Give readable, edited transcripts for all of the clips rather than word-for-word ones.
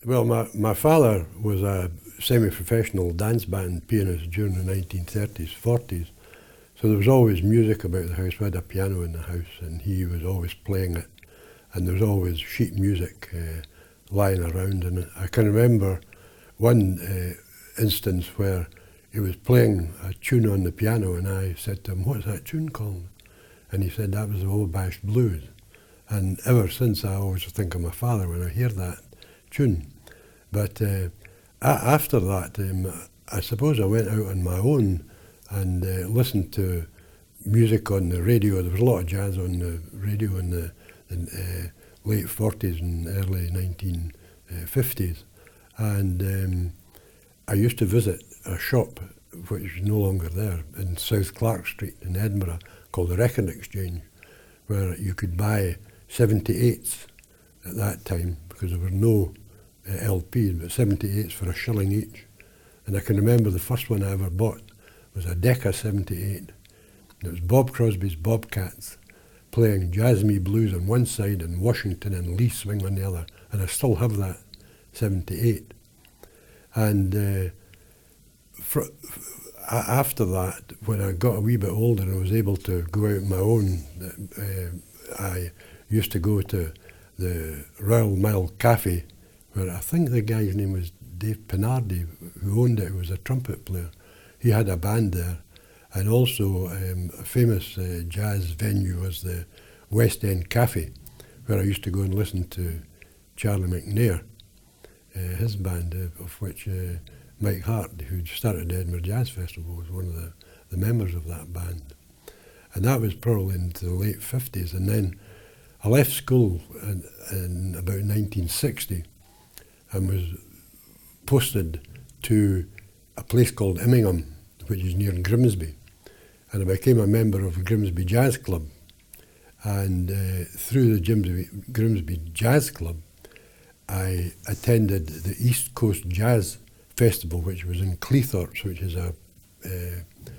Well, my father was a semi-professional dance band pianist during the 1930s, 40s. So there was always music about the house. We had a piano in the house and he was always playing it. And there was always sheet music lying around. And I can remember one instance where he was playing a tune on the piano and I said to him, "What's that tune called?" And he said, "That was the Wabash Blues." And ever since I always think of my father when I hear that tune. But after that, I suppose I went out on my own and listened to music on the radio. There was a lot of jazz on the radio in the late 40s and early 1950s. And I used to visit a shop, which is no longer there, in South Clark Street in Edinburgh, called the Record Exchange, where you could buy 78s at that time, because there were no LPs, but 78s for £1 each. And I can remember the first one I ever bought was a Decca 78. It was Bob Crosby's Bobcats playing Jazz Me Blues on one side and Washington and Lee Swing on the other. And I still have that 78. And after that, when I got a wee bit older and I was able to go out on my own, I used to go to the Royal Mile Cafe, where I think the guy's name was Dave Pinardi, who owned it, who was a trumpet player. He had a band there. And also a famous jazz venue was the West End Cafe, where I used to go and listen to Charlie McNair, his band, of which Mike Hart, who started the Edinburgh Jazz Festival, was one of the members of that band. And that was probably into the late 50s. And then I left school in about 1960 and was posted to a place called Immingham, which is near Grimsby. And I became a member of the Grimsby Jazz Club. And through the Grimsby Jazz Club, I attended the East Coast Jazz Festival, which was in Cleethorpes, which is a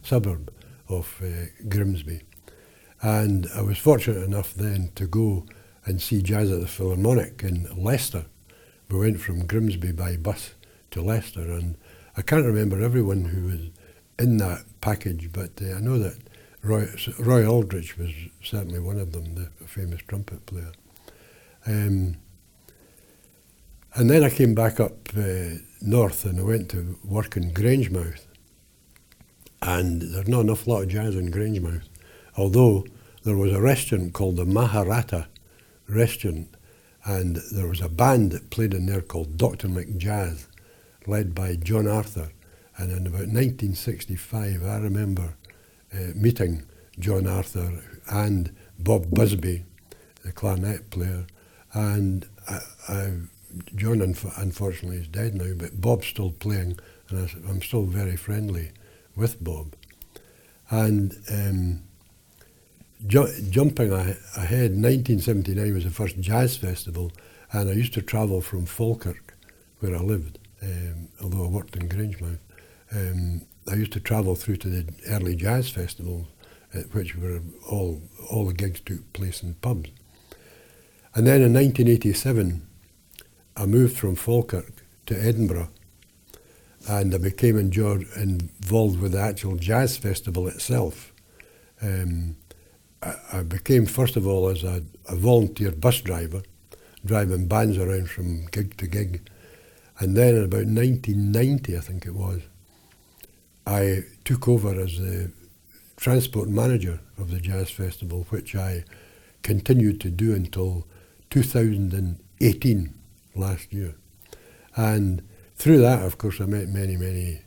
suburb of Grimsby. And I was fortunate enough then to go and see jazz at the Philharmonic in Leicester. We went from Grimsby by bus to Leicester, and I can't remember everyone who was in that package, but I know that Roy Aldrich was certainly one of them, the famous trumpet player. And then I came back up north and I went to work in Grangemouth. And there's not an awful lot of jazz in Grangemouth, although there was a restaurant called the Maharata Restaurant, and there was a band that played in there called Dr. McJazz, led by John Arthur. And in about 1965, I remember meeting John Arthur and Bob Busby, the clarinet player. And John, unfortunately, is dead now, but Bob's still playing, and I'm still very friendly with Bob. And jumping ahead, 1979 was the first jazz festival, and I used to travel from Falkirk, where I lived, although I worked in Grangemouth. I used to travel through to the early jazz festivals, which were all the gigs took place in pubs. And then in 1987, I moved from Falkirk to Edinburgh, and I became involved with the actual jazz festival itself. I became, first of all, as a volunteer bus driver, driving bands around from gig to gig. And then in about 1990, I think it was, I took over as the transport manager of the Jazz Festival, which I continued to do until 2018, last year. And through that, of course, I met many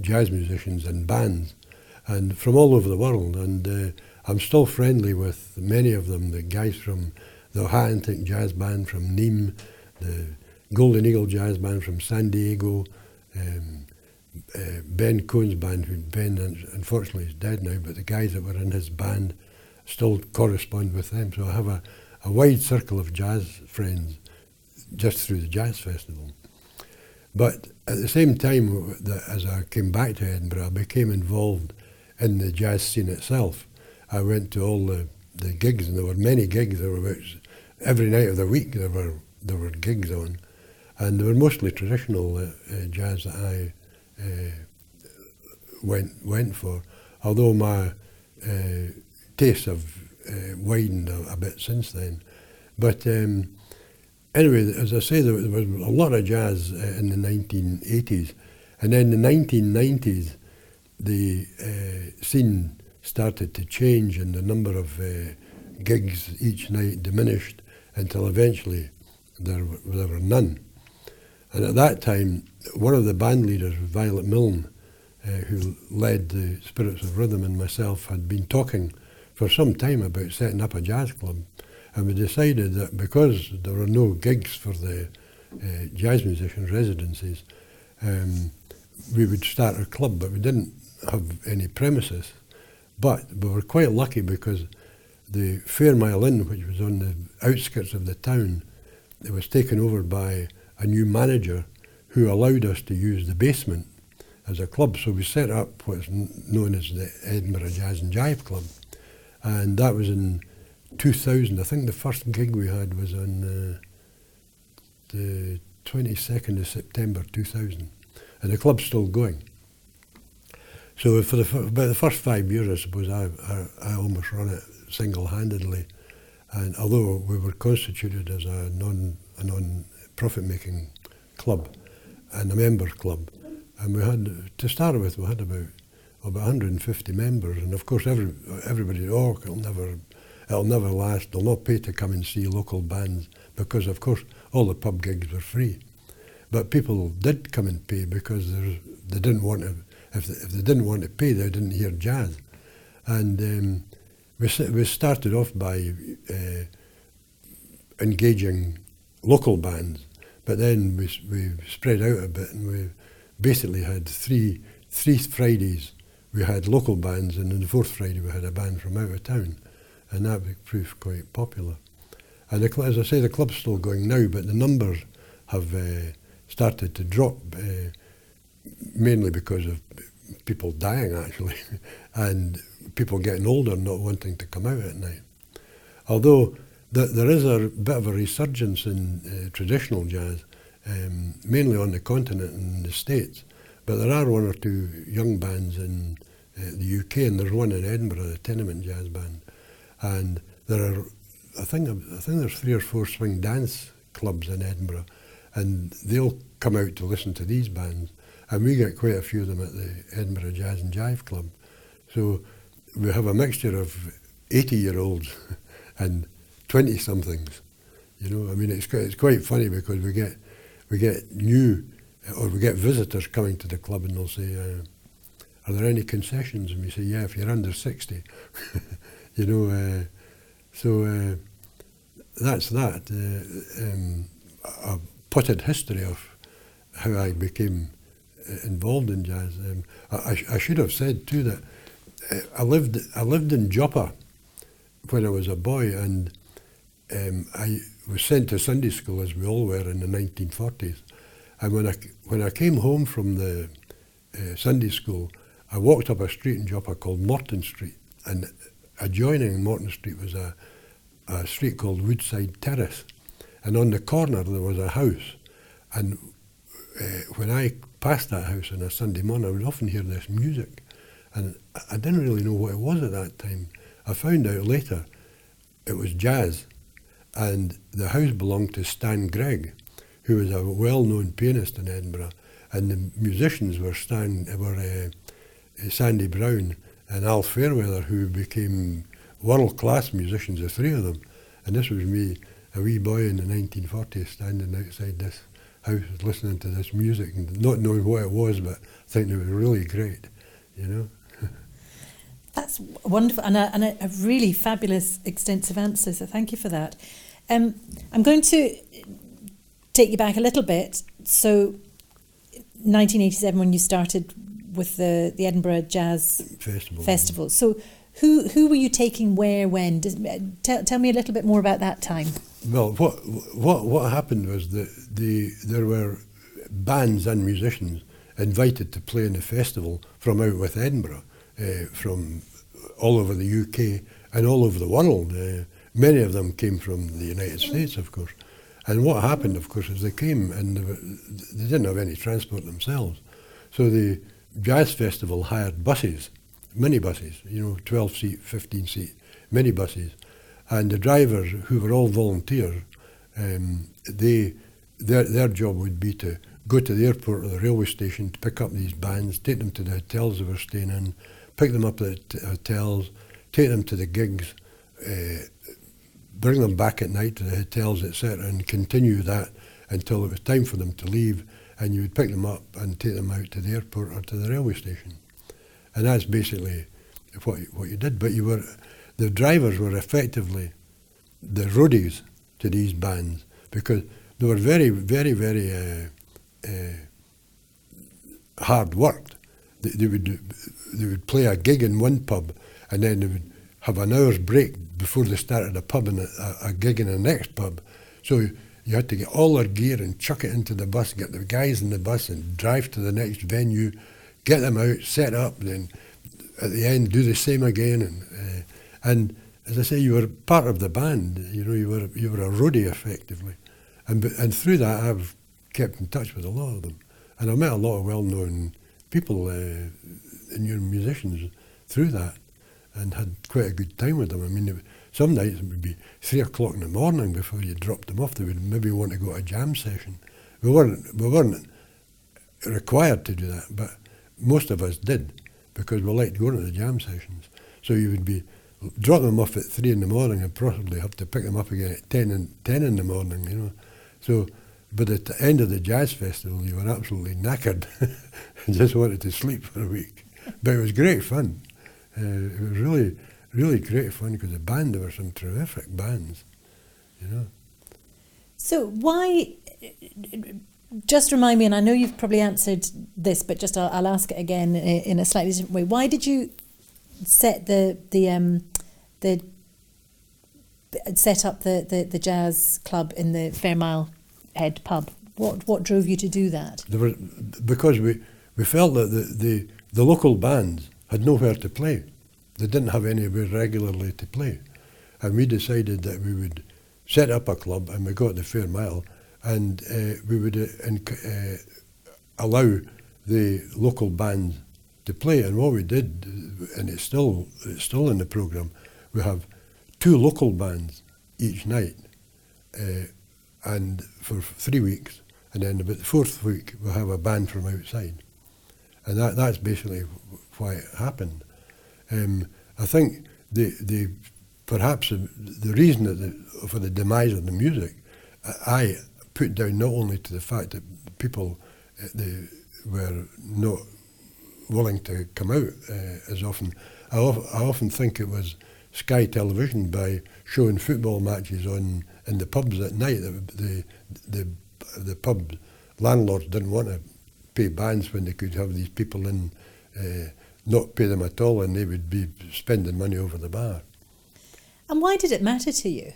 jazz musicians and bands, and from all over the world. And I'm still friendly with many of them, the guys from the O'Hagantic Jazz Band from Nîmes, the Golden Eagle Jazz Band from San Diego, Ben Cohen's band, who Ben unfortunately is dead now, but the guys that were in his band still correspond with them. So I have a wide circle of jazz friends just through the Jazz Festival. But at the same time, as I came back to Edinburgh, I became involved in the jazz scene itself. I went to all the gigs, and there were many gigs. There were about every night of the week there were gigs on. and they were mostly traditional jazz that I went for. Although my tastes have widened a bit since then. But anyway, as I say, there was a lot of jazz in the 1980s, and then in the 1990s, the scene started to change, and the number of gigs each night diminished until eventually there were none. And at that time, one of the band leaders, Violet Milne, who led the Spirits of Rhythm, and myself had been talking for some time about setting up a jazz club. And we decided that because there were no gigs for the jazz musicians' residencies, we would start a club, but we didn't have any premises. But we were quite lucky because the Fairmile Inn, which was on the outskirts of the town, it was taken over by a new manager who allowed us to use the basement as a club. So we set up what's known as the Edinburgh Jazz and Jive Club. And that was in 2000. I think the first gig we had was on the 22nd of September 2000. And the club's still going. So for about the first 5 years, I suppose, I almost run it single-handedly. And although we were constituted as a non-profit-making club and a members club, and we had, to start with, we had about 150 members, and of course everybody, it'll never last, they'll not pay to come and see local bands, because of course all the pub gigs were free. But people did come and pay because they didn't want to, if they didn't want to pay, they didn't hear jazz. And we started off by engaging local bands, but then we spread out a bit, and we basically had three Fridays we had local bands, and on the fourth Friday we had a band from out of town, and that proved quite popular. And as I say, the club's still going now, but the numbers have started to drop, mainly because of people dying, actually, and people getting older and not wanting to come out at night. Although there is a bit of a resurgence in traditional jazz, mainly on the continent and the States, but there are one or two young bands in the UK, and there's one in Edinburgh, the Tenement Jazz Band, and there are, I think there's 3 or 4 swing dance clubs in Edinburgh, and they'll come out to listen to these bands, and we get quite a few of them at the Edinburgh Jazz and Jive Club. So we have a mixture of 80-year-olds and 20-somethings. You know, I mean, it's quite funny because we get visitors coming to the club, and they'll say, "Are there any concessions?" And we say, "Yeah, if you're under 60." You know, so that's that. A potted history of how I became involved in jazz. I should have said too that I lived in Joppa when I was a boy, and I was sent to Sunday school, as we all were, in the 1940s. And when I came home from the Sunday school, I walked up a street in Joppa called Morton Street, and adjoining Morton Street was a street called Woodside Terrace, and on the corner there was a house, and when I passed that house on a Sunday morning, I would often hear this music, and I didn't really know what it was at that time. I found out later it was jazz, and the house belonged to Stan Gregg, who was a well-known pianist in Edinburgh, and the musicians were Sandy Brown and Al Fairweather, who became world-class musicians, the 3 of them. And this was me, a wee boy in the 1940s, standing outside this house listening to this music and not knowing what it was, but thinking it was really great, you know. That's wonderful, and a really fabulous, extensive answer, so thank you for that. I'm going to take you back a little bit. So 1987, when you started with the Edinburgh Jazz Festival. So who were you taking where, when? Tell me a little bit more about that time. Well, what happened was that there were bands and musicians invited to play in the festival from out with Edinburgh, from all over the UK and all over the world. Many of them came from the United States, of course. And what happened, of course, is they came and they didn't have any transport themselves. So the jazz festival hired buses, minibuses, 12-seat, 15-seat minibuses. And the drivers, who were all volunteers, their job would be to go to the airport or the railway station to pick up these bands, take them to the hotels they were staying in, pick them up at the hotels, take them to the gigs, bring them back at night to the hotels, etc., and continue that until it was time for them to leave, and you would pick them up and take them out to the airport or to the railway station. And that's basically what you did. But the drivers were effectively the roadies to these bands, because they were very, very, very hard worked. They would play a gig in one pub, and then they would have an hour's break before they started a pub and a gig in the next pub. So you had to get all their gear and chuck it into the bus, get the guys in the bus and drive to the next venue, get them out, set up, then at the end do the same again. And as I say, you were part of the band. You were a roadie effectively, and through that I've kept in touch with a lot of them, and I've met a lot of well-known people, musicians, through that, and had quite a good time with them. I mean, some nights it would be 3 o'clock in the morning before you dropped them off. They would maybe want to go to a jam session. We weren't required to do that, but most of us did, because we liked going to the jam sessions. So you would be drop them off at 3 in the morning and possibly have to pick them up again at 10 in the morning, So, but at the end of the jazz festival, you were absolutely knackered and just wanted to sleep for a week. But it was great fun. It was really, really great fun, because the band, there were some terrific bands, So why, just remind me, and I know you've probably answered this, but just I'll ask it again in a slightly different way. Why did you set set up the jazz club in the Fairmile Head pub? What drove you to do that? Because we felt that the local bands had nowhere to play. They didn't have anywhere regularly to play. And we decided that we would set up a club, and we got the Fairmile, and we would allow the local bands to play. And what we did, and it's still in the programme, we have 2 local bands each night, and for 3 weeks, and then about the 4th week we'll have a band from outside. And that's basically why it happened. I think perhaps the reason for the demise of the music, I put down not only to the fact that people they were not willing to come out as often. I often think it was Sky Television, by showing football matches in the pubs at night. The pub landlords didn't want to pay bands when they could have these people in, not pay them at all, and they would be spending money over the bar. And why did it matter to you?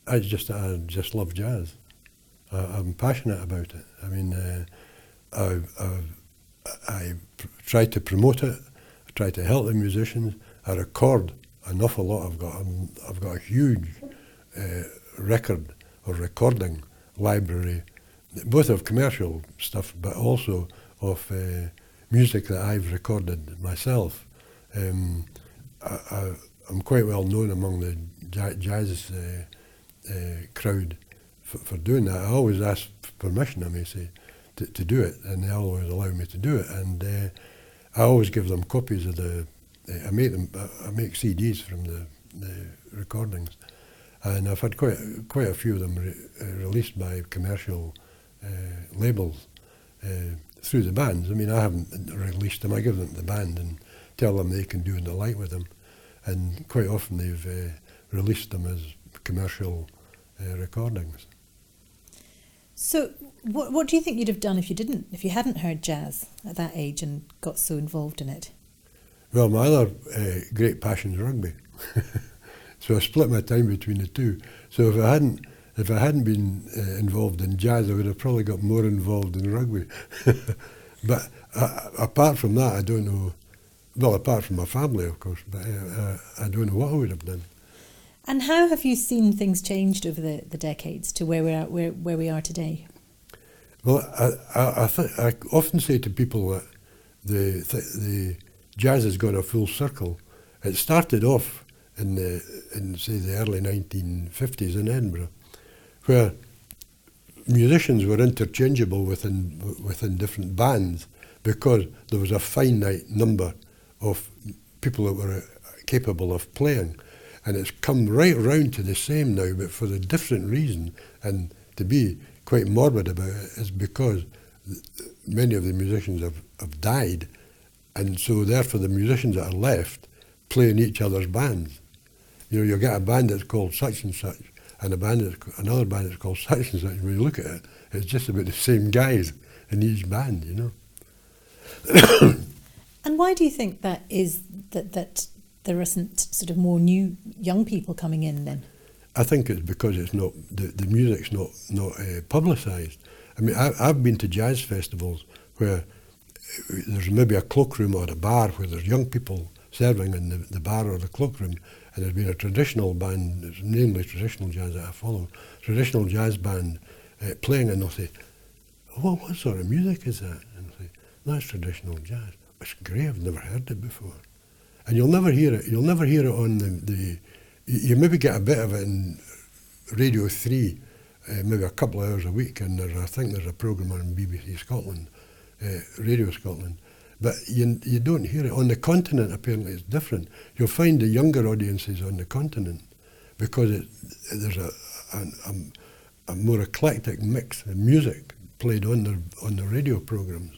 I just love jazz. I'm passionate about it. I mean, I try to promote it. I try to help the musicians. I record an awful lot. I've got a huge record or recording library, both of commercial stuff, but also of music that I've recorded myself. I'm quite well known among the jazz crowd for doing that. I always ask permission, I may say, to do it, and they always allow me to do it. And I always give them copies of I make CDs from the recordings, and I've had quite a few of them released by commercial labels through the bands. I mean, I haven't released them. I give them to the band and tell them they can do what they like with them, and quite often they've released them as commercial recordings. So, what do you think you'd have done if you hadn't heard jazz at that age and got so involved in it? Well, my other great passion is rugby, so I split my time between the two. So if I hadn't been involved in jazz, I would have probably got more involved in rugby. But apart from that, I don't know. Well, apart from my family, of course, but I don't know what I would have done. And how have you seen things changed over the decades to where we are today? Well, I often say to people that the jazz has gone a full circle. It started off in say the early 1950s in Edinburgh, where musicians were interchangeable within different bands because there was a finite number of people that were capable of playing. And it's come right round to the same now, but for a different reason. And to be quite morbid about it is because many of the musicians have died, and so therefore the musicians that are left play in each other's bands. You know, you get a band that's called such and such, and another band that's called such and such. When you look at it, it's just about the same guys in each band, you know. And why do you think that is, that there isn't sort of more new young people coming in then? I think it's because it's not the music's not publicised. I mean, I've been to jazz festivals where there's maybe a cloakroom or a bar where there's young people serving in the bar or the cloakroom, and there's been a traditional band, it's namely traditional jazz that I follow, traditional jazz band playing, and they'll say, "Oh, what sort of music is that?" And I'll say, "That's traditional jazz." It's great. I've never heard it before, and you'll never hear it. You'll never hear it on the. You maybe get a bit of it in Radio 3, maybe a couple of hours a week, and I think there's a programme on BBC Scotland, Radio Scotland. But you don't hear it. On the continent, apparently, it's different. You'll find the younger audiences on the continent because there's a more eclectic mix of music played on the radio programmes,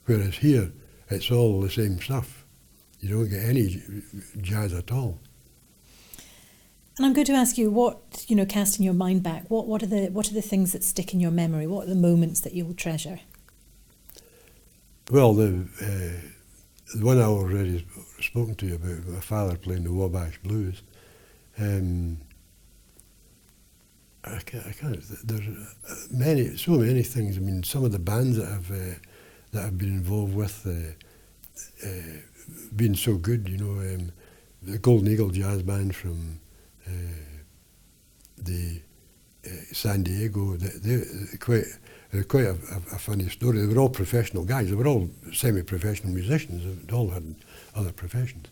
whereas here, it's all the same stuff. You don't get any jazz at all. And I'm going to ask you, what, you know, casting your mind back, what are the things that stick in your memory? What are the moments that you will treasure? Well, the one I already spoken to you about, my father playing the Wabash Blues. I can't. There's so many things. I mean, some of the bands that I've been involved with, been so good. You know, the Golden Eagle Jazz Band from San Diego. They're quite a funny story. They were all professional guys. They were all semi-professional musicians. They all had other professions.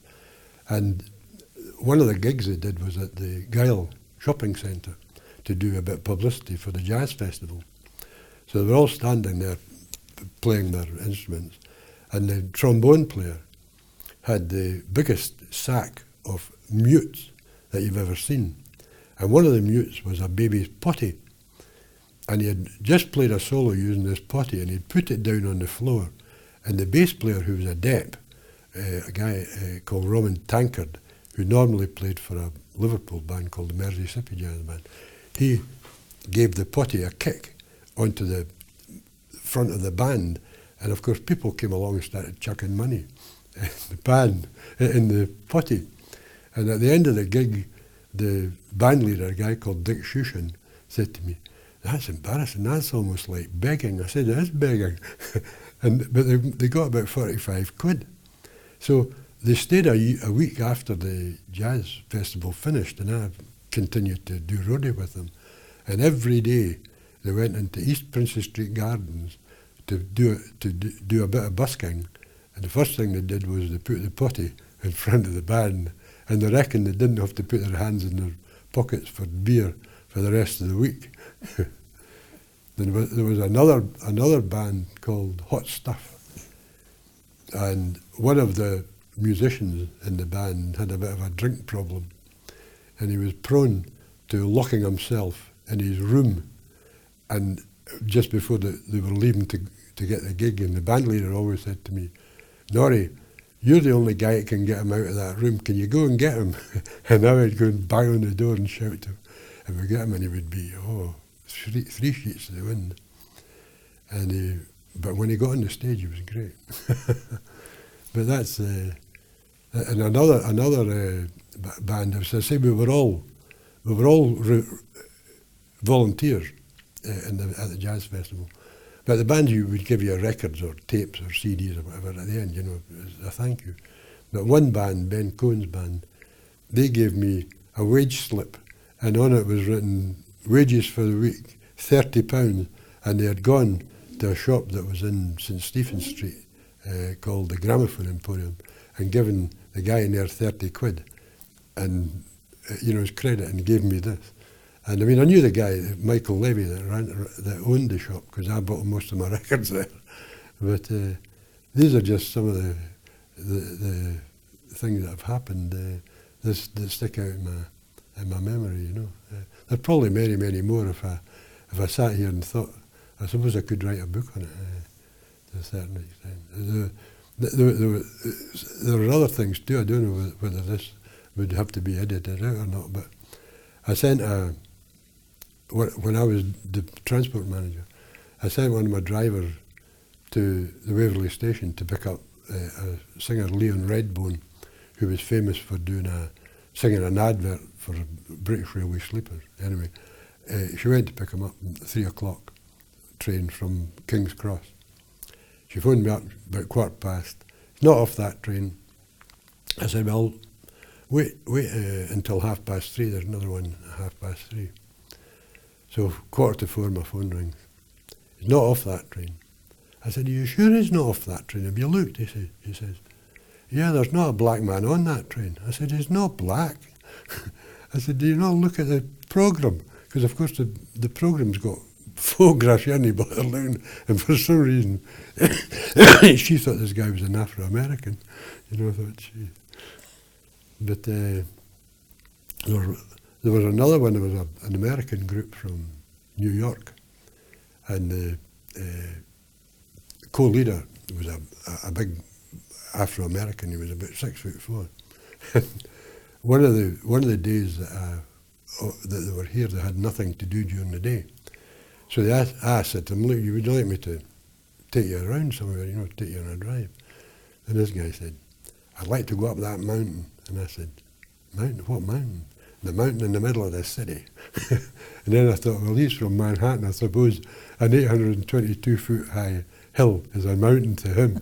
And one of the gigs they did was at the Gyle Shopping Centre to do a bit of publicity for the jazz festival. So they were all standing there playing their instruments, and the trombone player had the biggest sack of mutes that you've ever seen. And one of the mutes was a baby's potty. And he had just played a solo using this potty, and he'd put it down on the floor. And the bass player, who was a dep, a guy called Roman Tankard, who normally played for a Liverpool band called the Merseysippy Jazz Band, he gave the potty a kick onto the front of the band. And of course, people came along and started chucking money in the band, in the potty. And at the end of the gig, the band leader, a guy called Dick Shushan, said to me, "That's embarrassing, that's almost like begging." I said, "It is begging." But they got about 45 quid. So they stayed a week after the jazz festival finished, and I continued to do roadie with them. And every day they went into East Princess Street Gardens to do a bit of busking. And the first thing they did was they put the potty in front of the band, and they reckoned they didn't have to put their hands in their pockets for beer for the rest of the week. There was another band called Hot Stuff, and one of the musicians in the band had a bit of a drink problem, and he was prone to locking himself in his room. And just before they were leaving to get the gig, and the band leader always said to me, "Norrie, you're the only guy that can get him out of that room. Can you go and get him?" And I would go and bang on the door and shout to him. And we'd get him, and he would be, three sheets to the wind. But when he got on the stage, he was great. But that's and another band. As I say, we were all volunteers at the jazz festival. But the band would give you records or tapes or CDs or whatever at the end, you know, as a thank you. But one band, Ben Cohen's band, they gave me a wage slip, and on it was written, wages for the week, £30, and they had gone to a shop that was in St Stephen's Street called the Gramophone Emporium, and given the guy in there 30 quid, and his credit, and gave me this. And I mean, I knew the guy, Michael Levy, that owned the shop, because I bought most of my records there. But these are just some of the things that have happened that stick out in my memory. There's probably many, many more. If I sat here and thought, I suppose I could write a book on it to a certain extent. There are other things too. I don't know whether this would have to be edited out or not. But I sent when I was the transport manager, I sent one of my drivers to the Waverley station to pick up a singer, Leon Redbone, who was famous for singing an advert for British Railway sleepers. Anyway, she went to pick him up at 3 o'clock train from King's Cross. She phoned me up about past. Not off that train. I said, well, wait until 3:30. There's another one at 3:30. So 4:45, my phone rings. He's not off that train. I said, are you sure he's not off that train? Have you looked? He says, yeah, there's not a black man on that train. I said, he's not black. I said, do you not look at the programme? Because, of course, the programme's got photographs in it, but they're looking, and for some reason, she thought this guy was an Afro-American. Thought she. But there was another one. There was an American group from New York, and the co-leader was a big Afro-American. He was about 6'4". one of the days that they were here, they had nothing to do during the day. So I said to them, look, you would like me to take you around somewhere, take you on a drive. And this guy said, I'd like to go up that mountain. And I said, mountain? What mountain? The mountain in the middle of the city. And then I thought, well, he's from Manhattan. I suppose an 822-foot high hill is a mountain to him.